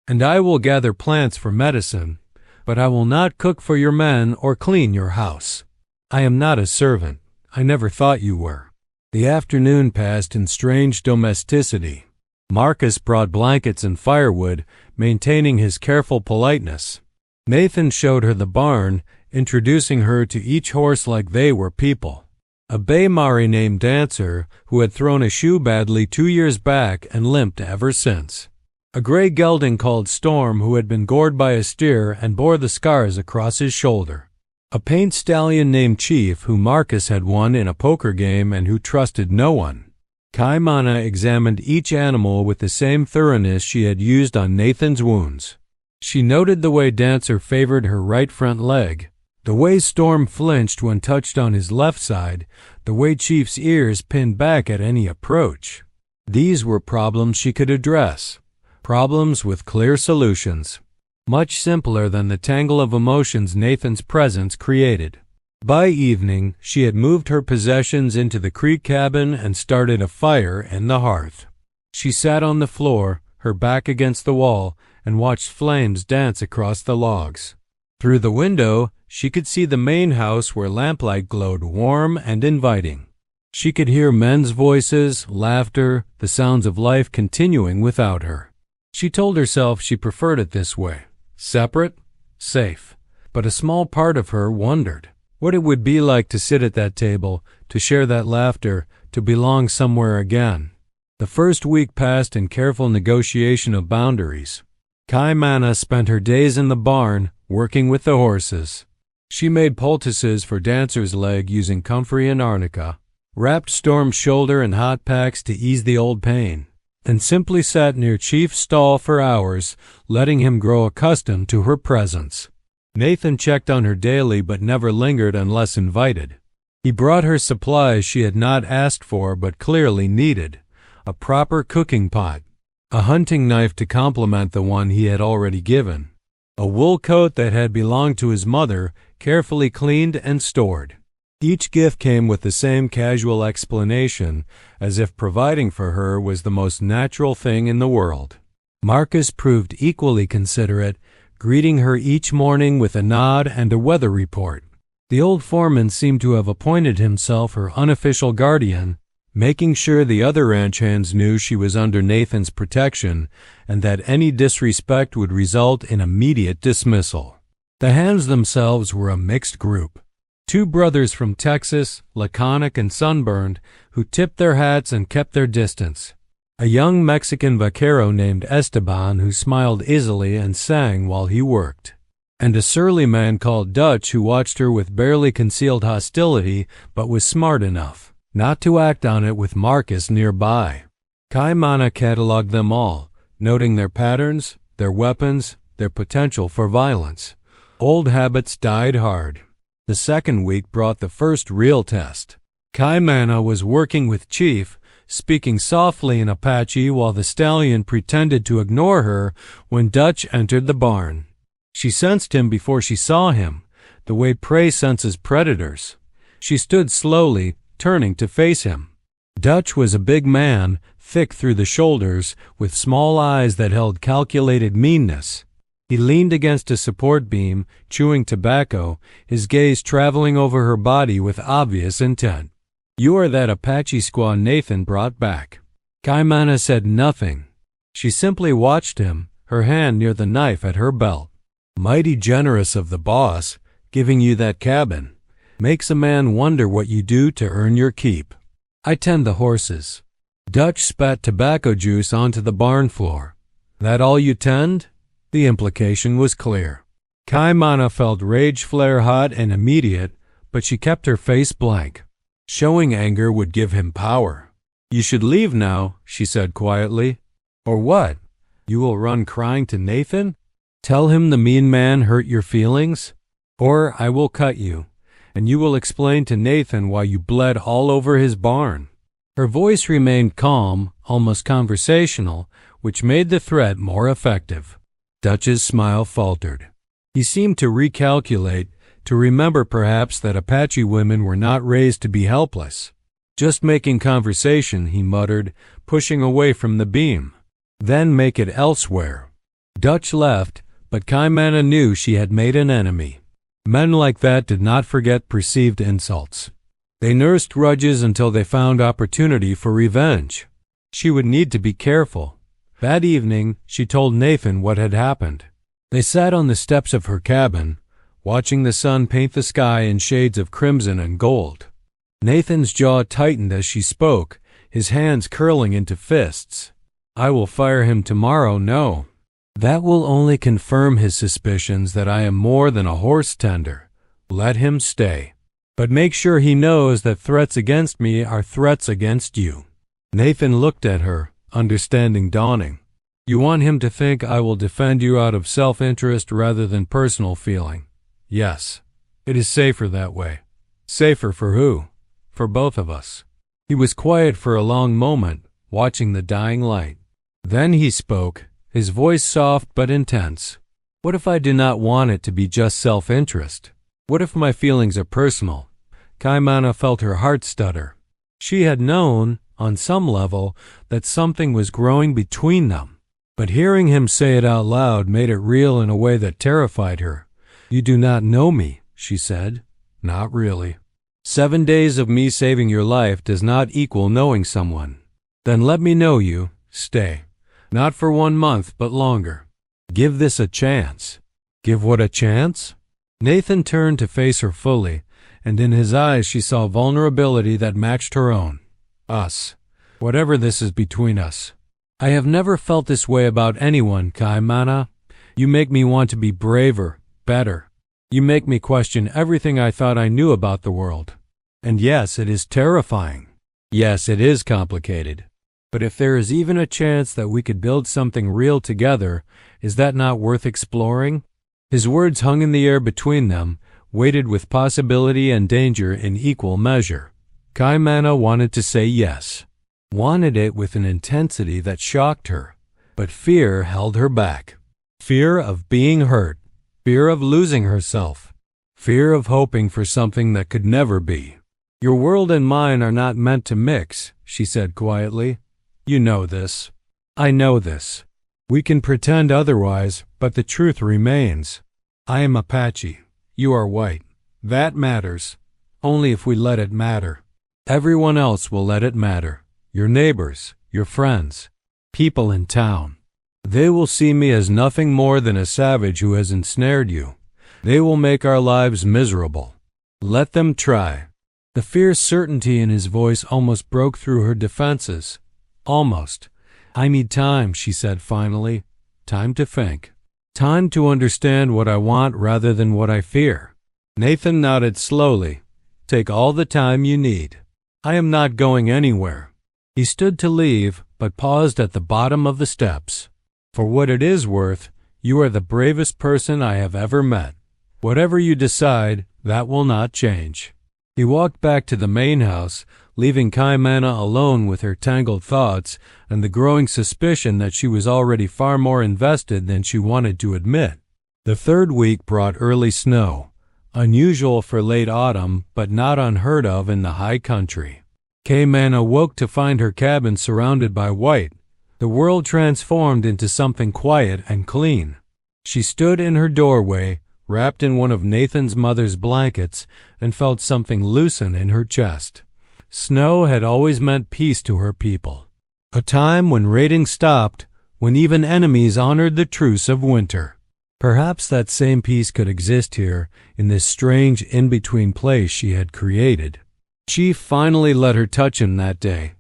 and I will gather plants for medicine, but I will not cook for your men or clean your house. I am not a servant. I never thought you were. The afternoon passed in strange domesticity. Marcus brought blankets and firewood, maintaining his careful politeness. Nathan showed her the barn, introducing her to each horse like they were people. A bay Mari named Dancer, who had thrown a shoe badly 2 years back and limped ever since. A gray gelding called Storm, who had been gored by a steer and bore the scars across his shoulder. A paint stallion named Chief, who Marcus had won in a poker game and who trusted no one. Kaimana examined each animal with the same thoroughness she had used on Nathan's wounds. She noted the way Dancer favored her right front leg, the way Storm flinched when touched on his left side, the way Chief's ears pinned back at any approach. These were problems she could address. Problems with clear solutions. Much simpler than the tangle of emotions Nathan's presence created. By evening, she had moved her possessions into the creek cabin and started a fire in the hearth. She sat on the floor, her back against the wall, and watched flames dance across the logs. Through the window, she could see the main house where lamplight glowed warm and inviting. She could hear men's voices, laughter, the sounds of life continuing without her. She told herself she preferred it this way. Separate, safe. But a small part of her wondered what it would be like to sit at that table, to share that laughter, to belong somewhere again. The first week passed in careful negotiation of boundaries. Kaimana spent her days in the barn, working with the horses. She made poultices for Dancer's leg using comfrey and arnica, wrapped Storm's shoulder in hot packs to ease the old pain, and simply sat near Chief's stall for hours, letting him grow accustomed to her presence. Nathan checked on her daily but never lingered unless invited. He brought her supplies she had not asked for but clearly needed, a proper cooking pot, a hunting knife to complement the one he had already given, a wool coat that had belonged to his mother, carefully cleaned and stored. Each gift came with the same casual explanation, as if providing for her was the most natural thing in the world. Marcus proved equally considerate, greeting her each morning with a nod and a weather report. The old foreman seemed to have appointed himself her unofficial guardian, making sure the other ranch hands knew she was under Nathan's protection and that any disrespect would result in immediate dismissal. The hands themselves were a mixed group. Two brothers from Texas, laconic and sunburned, who tipped their hats and kept their distance. A young Mexican vaquero named Esteban who smiled easily and sang while he worked. And a surly man called Dutch who watched her with barely concealed hostility but was smart enough not to act on it with Marcus nearby. Kaimana cataloged them all, noting their patterns, their weapons, their potential for violence. Old habits died hard. The second week brought the first real test. Kaimana was working with Chief, speaking softly in Apache while the stallion pretended to ignore her when Dutch entered the barn. She sensed him before she saw him, the way prey senses predators. She stood slowly, turning to face him. Dutch was a big man, thick through the shoulders, with small eyes that held calculated meanness. He leaned against a support beam, chewing tobacco, his gaze traveling over her body with obvious intent. "You are that Apache squaw Nathan brought back." Kaimana said nothing. She simply watched him, her hand near the knife at her belt. "Mighty generous of the boss, giving you that cabin. Makes a man wonder what you do to earn your keep." "I tend the horses." Dutch spat tobacco juice onto the barn floor. "That all you tend?" The implication was clear. Kaimana felt rage flare hot and immediate, but she kept her face blank. Showing anger would give him power. "You should leave now," she said quietly. "Or what? You will run crying to Nathan? Tell him the mean man hurt your feelings? Or I will cut you, and you will explain to Nathan why you bled all over his barn." Her voice remained calm, almost conversational, which made the threat more effective. Dutch's smile faltered. He seemed to recalculate, to remember perhaps that Apache women were not raised to be helpless. "Just making conversation," he muttered, pushing away from the beam. "Then make it elsewhere." Dutch left, but Kaimana knew she had made an enemy. Men like that did not forget perceived insults. They nursed grudges until they found opportunity for revenge. She would need to be careful. That evening, she told Nathan what had happened. They sat on the steps of her cabin, watching the sun paint the sky in shades of crimson and gold. Nathan's jaw tightened as she spoke, his hands curling into fists. "I will fire him tomorrow, no. That will only confirm his suspicions that I am more than a horse tender. Let him stay. But make sure he knows that threats against me are threats against you." Nathan looked at her, understanding dawning. "You want him to think I will defend you out of self-interest rather than personal feeling. Yes, it is safer that way." "Safer for who?" "For both of us." He was quiet for a long moment, watching the dying light. Then he spoke, his voice soft but intense. "What if I do not want it to be just self-interest? What if my feelings are personal?" Kaimana felt her heart stutter. She had known, on some level, that something was growing between them. But hearing him say it out loud made it real in a way that terrified her. "You do not know me," she said. "Not really. 7 days of me saving your life does not equal knowing someone. Then let me know you. Stay. Not for 1 month, but longer. Give this a chance." "Give what a chance?" Nathan turned to face her fully, and in his eyes she saw vulnerability that matched her own. "Us. Whatever this is between us. I have never felt this way about anyone, Kaimana. You make me want to be braver, better. You make me question everything I thought I knew about the world. And yes, it is terrifying. Yes, it is complicated. But if there is even a chance that we could build something real together, is that not worth exploring?" His words hung in the air between them, weighted with possibility and danger in equal measure. Kaimana wanted to say yes, wanted it with an intensity that shocked her, but fear held her back. Fear of being hurt, fear of losing herself, fear of hoping for something that could never be. Your world and mine are not meant to mix, she said quietly. You know this. I know this. We can pretend otherwise, but the truth remains. I am Apache. You are white. That matters. Only if we let it matter. Everyone else will let it matter. Your neighbors, your friends, people in town. They will see me as nothing more than a savage who has ensnared you. They will make our lives miserable. Let them try. The fierce certainty in his voice almost broke through her defenses. Almost. I need time, she said finally. Time to think. Time to understand what I want rather than what I fear. Nathan nodded slowly. Take all the time you need. I am not going anywhere. He stood to leave, but paused at the bottom of the steps. For what it is worth, you are the bravest person I have ever met. Whatever you decide, that will not change. He walked back to the main house, leaving Kaimana alone with her tangled thoughts and the growing suspicion that she was already far more invested than she wanted to admit. The third week brought early snow, unusual for late autumn but not unheard of in the high country. Kaimana woke to find her cabin surrounded by white, the world transformed into something quiet and clean. She stood in her doorway, wrapped in one of Nathan's mother's blankets, and felt something loosen in her chest. Snow had always meant peace to her people. A time when raiding stopped, when even enemies honored the truce of winter. Perhaps that same peace could exist here, in this strange in-between place she had created. Chief finally let her touch him that day.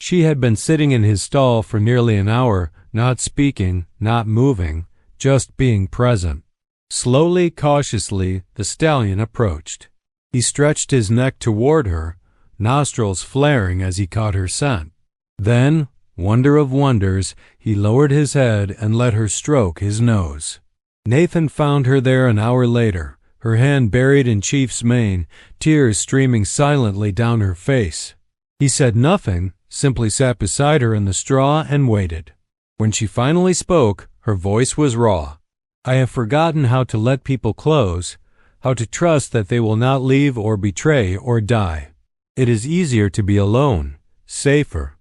She had been sitting in his stall for nearly an hour, not speaking, not moving, just being present. Slowly, cautiously, the stallion approached. He stretched his neck toward her, nostrils flaring as he caught her scent. Then, wonder of wonders, he lowered his head and let her stroke his nose. Nathan found her there an hour later, her hand buried in Chief's mane, tears streaming silently down her face. He said nothing, simply sat beside her in the straw and waited. When she finally spoke, her voice was raw. I have forgotten how to let people close, how to trust that they will not leave or betray or die. It is easier to be alone. Safer,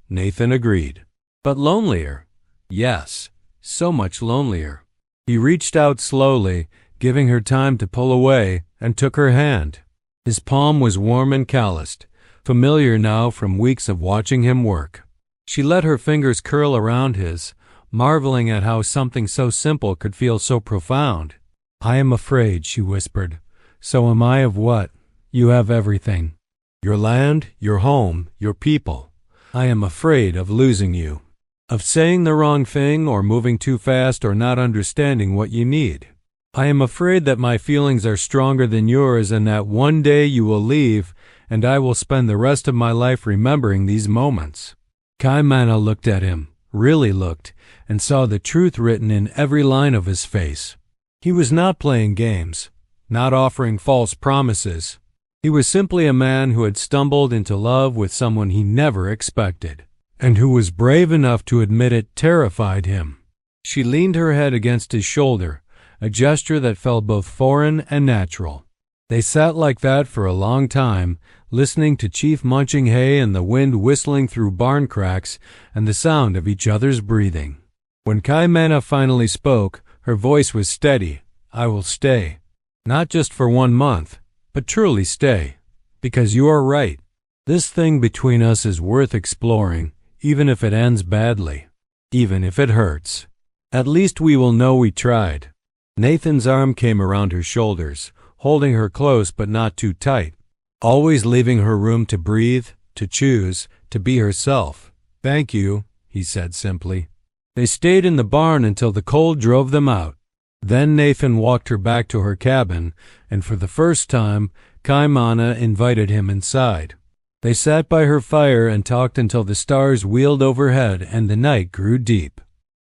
Nathan agreed. But lonelier. Yes, so much lonelier. He reached out slowly, giving her time to pull away, and took her hand. His palm was warm and calloused, familiar now from weeks of watching him work. She let her fingers curl around his, marveling at how something so simple could feel so profound. I am afraid, she whispered. So am I of what? You have everything. Your land, your home, your people. I am afraid of losing you. Of saying the wrong thing or moving too fast or not understanding what you need. I am afraid that my feelings are stronger than yours and that one day you will leave and I will spend the rest of my life remembering these moments. Kaimana looked at him, really looked, and saw the truth written in every line of his face. He was not playing games, not offering false promises. He was simply a man who had stumbled into love with someone he never expected, and who was brave enough to admit it terrified him. She leaned her head against his shoulder, a gesture that felt both foreign and natural. They sat like that for a long time, listening to Chief munching hay and the wind whistling through barn cracks and the sound of each other's breathing. When Kaimana finally spoke, her voice was steady. I will stay. Not just for 1 month, but truly stay. Because you are right. This thing between us is worth exploring, even if it ends badly. Even if it hurts. At least we will know we tried. Nathan's arm came around her shoulders, holding her close but not too tight, always leaving her room to breathe, to choose, to be herself. Thank you, he said simply. They stayed in the barn until the cold drove them out. Then Nathan walked her back to her cabin, and for the first time, Kaimana invited him inside. They sat by her fire and talked until the stars wheeled overhead and the night grew deep.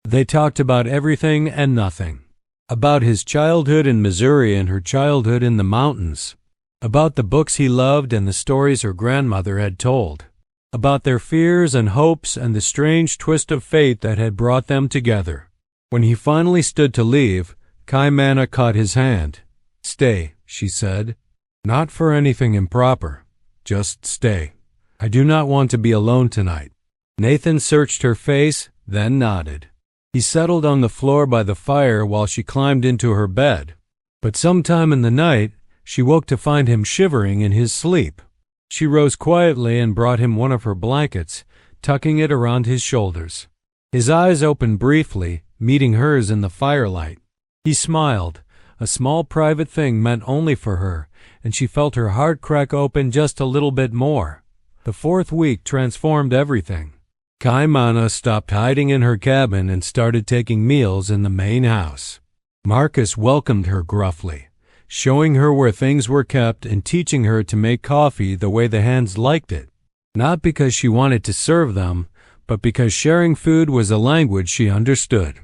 They talked about everything and nothing. About his childhood in Missouri and her childhood in the mountains. About the books he loved and the stories her grandmother had told. About their fears and hopes and the strange twist of fate that had brought them together. When he finally stood to leave, Kaimana caught his hand. "Stay," she said. "Not for anything improper. Just stay. I do not want to be alone tonight." Nathan searched her face, then nodded. He settled on the floor by the fire while she climbed into her bed. But sometime in the night, she woke to find him shivering in his sleep. She rose quietly and brought him one of her blankets, tucking it around his shoulders. His eyes opened briefly, meeting hers in the firelight. He smiled, a small private thing meant only for her, and she felt her heart crack open just a little bit more. The fourth week transformed everything. Kaimana stopped hiding in her cabin and started taking meals in the main house. Marcus welcomed her gruffly, showing her where things were kept and teaching her to make coffee the way the hands liked it. Not because she wanted to serve them, but because sharing food was a language she understood.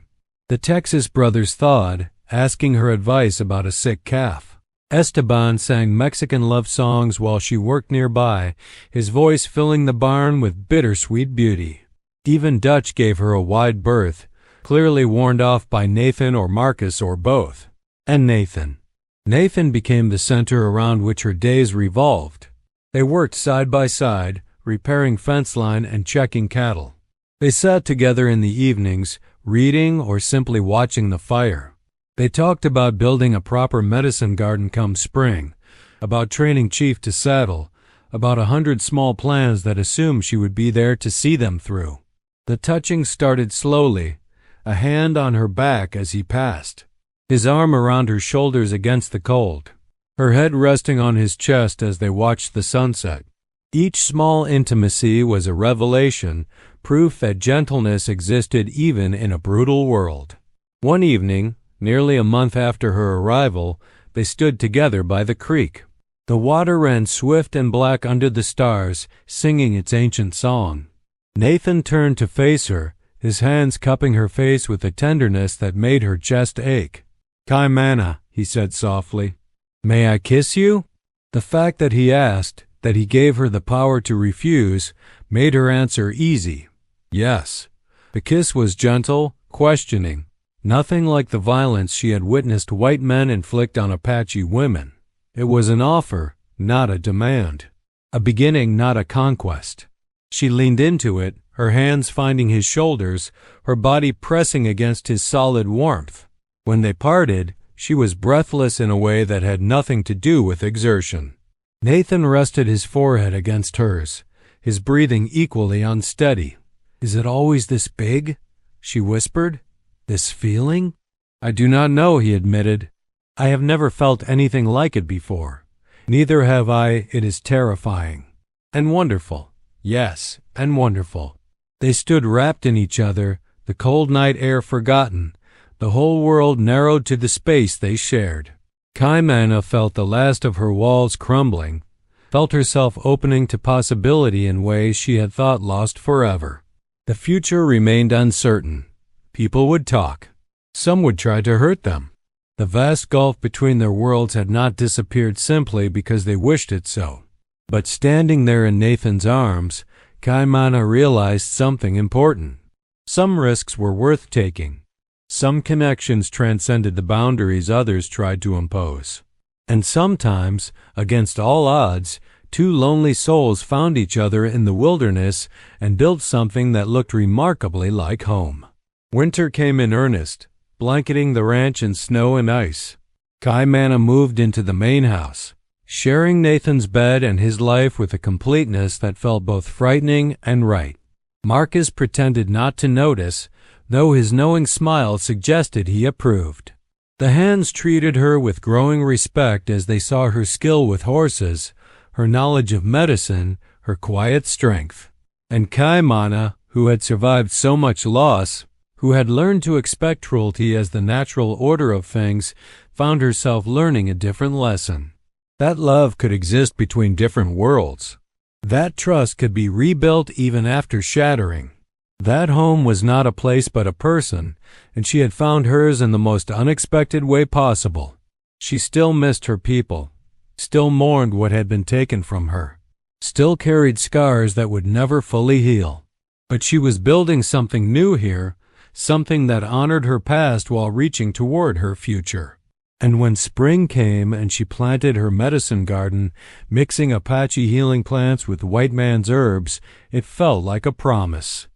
The Texas brothers thawed, asking her advice about a sick calf. Esteban sang Mexican love songs while she worked nearby, his voice filling the barn with bittersweet beauty. Even Dutch gave her a wide berth, clearly warned off by Nathan or Marcus or both. And Nathan. Nathan became the center around which her days revolved. They worked side by side, repairing fence line and checking cattle. They sat together in the evenings, reading or simply watching the fire. They talked about building a proper medicine garden come spring, about training Chief to saddle, about 100 small plans that assumed she would be there to see them through. The touching started slowly, a hand on her back as he passed, his arm around her shoulders against the cold, her head resting on his chest as they watched the sunset. Each small intimacy was a revelation, proof that gentleness existed even in a brutal world. One evening, nearly a month after her arrival, they stood together by the creek. The water ran swift and black under the stars, singing its ancient song. Nathan turned to face her, his hands cupping her face with a tenderness that made her chest ache. "Kaimana," he said softly, "may I kiss you?" The fact that he asked, that he gave her the power to refuse, made her answer easy. Yes. The kiss was gentle, questioning, nothing like the violence she had witnessed white men inflict on Apache women. It was an offer, not a demand. A beginning, not a conquest. She leaned into it, her hands finding his shoulders, her body pressing against his solid warmth. When they parted, she was breathless in a way that had nothing to do with exertion. Nathan rested his forehead against hers, his breathing equally unsteady. "Is it always this big?" she whispered. "This feeling?" "I do not know," he admitted. "I have never felt anything like it before. Neither have I. It is terrifying. And wonderful. Yes, and wonderful." They stood wrapped in each other, the cold night air forgotten, the whole world narrowed to the space they shared. Kaimana felt the last of her walls crumbling, felt herself opening to possibility in ways she had thought lost forever. The future remained uncertain. People would talk. Some would try to hurt them. The vast gulf between their worlds had not disappeared simply because they wished it so. But standing there in Nathan's arms, Kaimana realized something important. Some risks were worth taking. Some connections transcended the boundaries others tried to impose. And sometimes, against all odds, two lonely souls found each other in the wilderness and built something that looked remarkably like home. Winter came in earnest, blanketing the ranch in snow and ice. Kaimana moved into the main house, sharing Nathan's bed and his life with a completeness that felt both frightening and right. Marcus pretended not to notice, though his knowing smile suggested he approved. The hands treated her with growing respect as they saw her skill with horses, her knowledge of medicine, her quiet strength. And Kaimana, who had survived so much loss, who had learned to expect cruelty as the natural order of things, found herself learning a different lesson. That love could exist between different worlds. That trust could be rebuilt even after shattering. That home was not a place but a person, and she had found hers in the most unexpected way possible. She still missed her people, still mourned what had been taken from her, still carried scars that would never fully heal. But she was building something new here, something that honored her past while reaching toward her future. And when spring came and she planted her medicine garden, mixing Apache healing plants with white man's herbs, it felt like a promise.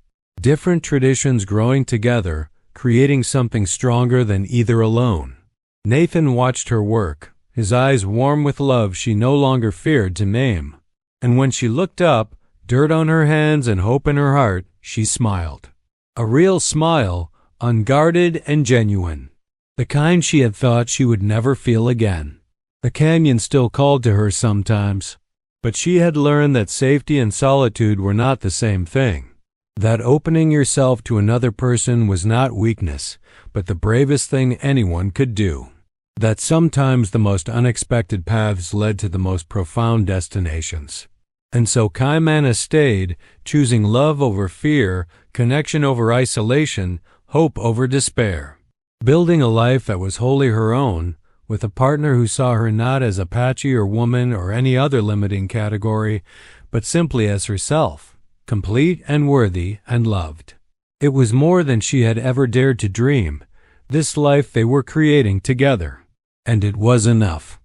Different traditions growing together, creating something stronger than either alone. Nathan watched her work, his eyes warm with love she no longer feared to name. And when she looked up, dirt on her hands and hope in her heart, she smiled. A real smile, unguarded and genuine. The kind she had thought she would never feel again. The canyon still called to her sometimes, but she had learned that safety and solitude were not the same thing. That opening yourself to another person was not weakness, but the bravest thing anyone could do. That sometimes the most unexpected paths led to the most profound destinations. And so Kaimana stayed, choosing love over fear, connection over isolation, hope over despair. Building a life that was wholly her own, with a partner who saw her not as Apache or woman or any other limiting category, but simply as herself, complete and worthy and loved. It was more than she had ever dared to dream, this life they were creating together. And it was enough.